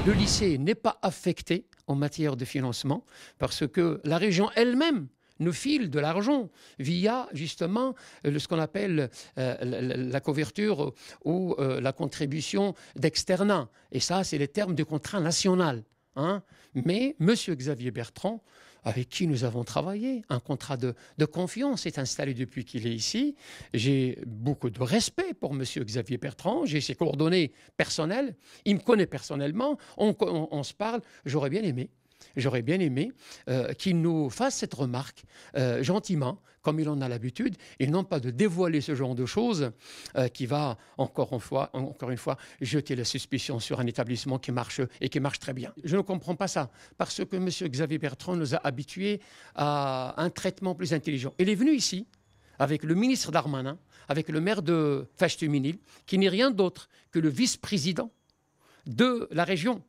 Le lycée n'est pas affecté en matière de financement parce que la région elle-même nous file de l'argent via justement ce qu'on appelle la couverture ou la contribution d'externat. Et ça, c'est les termes du contrat national. Hein. Mais M. Xavier Bertrand, avec qui nous avons travaillé, un contrat de confiance est installé depuis qu'il est ici. J'ai beaucoup de respect pour M. Xavier Bertrand, j'ai ses coordonnées personnelles, il me connaît personnellement, on se parle, j'aurais bien aimé qu'il nous fasse cette remarque gentiment, comme il en a l'habitude, et non pas de dévoiler ce genre de choses qui va, encore une fois, jeter la suspicion sur un établissement qui marche et qui marche très bien. Je ne comprends pas ça, parce que M. Xavier Bertrand nous a habitués à un traitement plus intelligent. Il est venu ici avec le ministre Darmanin, avec le maire de Fâche-Tuminil, qui n'est rien d'autre que le vice-président de la région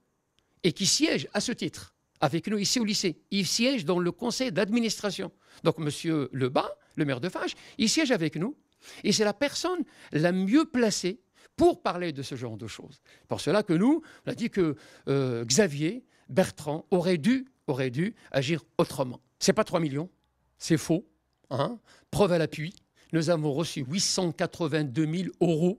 et qui siège à ce titre avec nous ici au lycée. Il siège dans le conseil d'administration. Donc, M. Lebas, le maire de Fâche, il siège avec nous. Et c'est la personne la mieux placée pour parler de ce genre de choses. Pour cela que nous, on a dit que Xavier Bertrand aurait dû agir autrement. Ce n'est pas 3 millions, c'est faux. Hein. Preuve à l'appui, nous avons reçu 882 000 €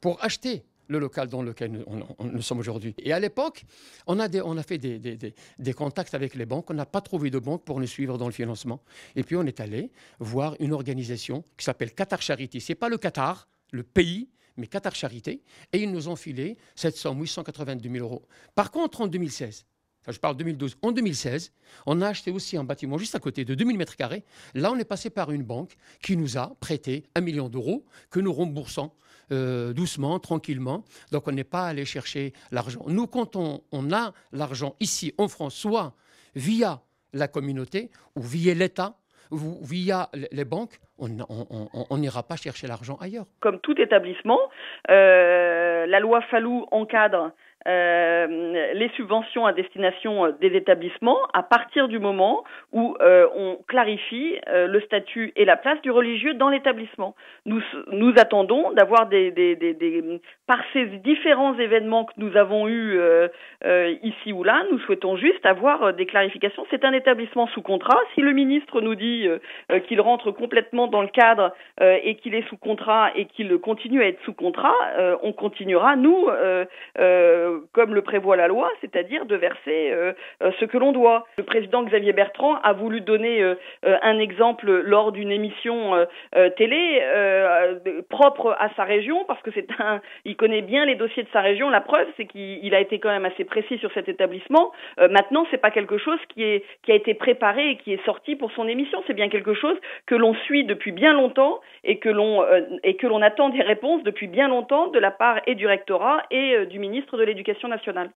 pour acheter le local dans lequel nous sommes aujourd'hui. Et à l'époque, on a fait des contacts avec les banques. On n'a pas trouvé de banque pour nous suivre dans le financement. Et puis, on est allé voir une organisation qui s'appelle Qatar Charité. Ce n'est pas le Qatar, le pays, mais Qatar Charité. Et ils nous ont filé cette somme, 882 000 €. Par contre, en 2016, je parle 2012. En 2016, on a acheté aussi un bâtiment juste à côté de 2000 m². Là, on est passé par une banque qui nous a prêté 1 million d'euros que nous remboursons doucement, tranquillement. Donc, on n'est pas allé chercher l'argent. Nous, quand on a l'argent ici en France, soit via la communauté ou via l'État, ou via les banques, on n'ira pas chercher l'argent ailleurs. Comme tout établissement, la loi Fallou encadre les subventions à destination des établissements à partir du moment où on clarifie le statut et la place du religieux dans l'établissement. Nous attendons d'avoir par ces différents événements que nous avons eus ici ou là, nous souhaitons juste avoir des clarifications. C'est un établissement sous contrat. Si le ministre nous dit qu'il rentre complètement dans le cadre et qu'il est sous contrat et qu'il continue à être sous contrat, on continuera, nous, comme le prévoit la loi, c'est-à-dire de verser ce que l'on doit. Le président Xavier Bertrand a voulu donner un exemple lors d'une émission télé propre à sa région, parce que il connaît bien les dossiers de sa région. La preuve, c'est qu'il a été quand même assez précis sur cet établissement. Maintenant, c'est pas quelque chose qui a été préparé et qui est sorti pour son émission. C'est bien quelque chose que l'on suit depuis bien longtemps et que l'on attend des réponses depuis bien longtemps de la part et du rectorat et du ministre de l'Éducation nationale.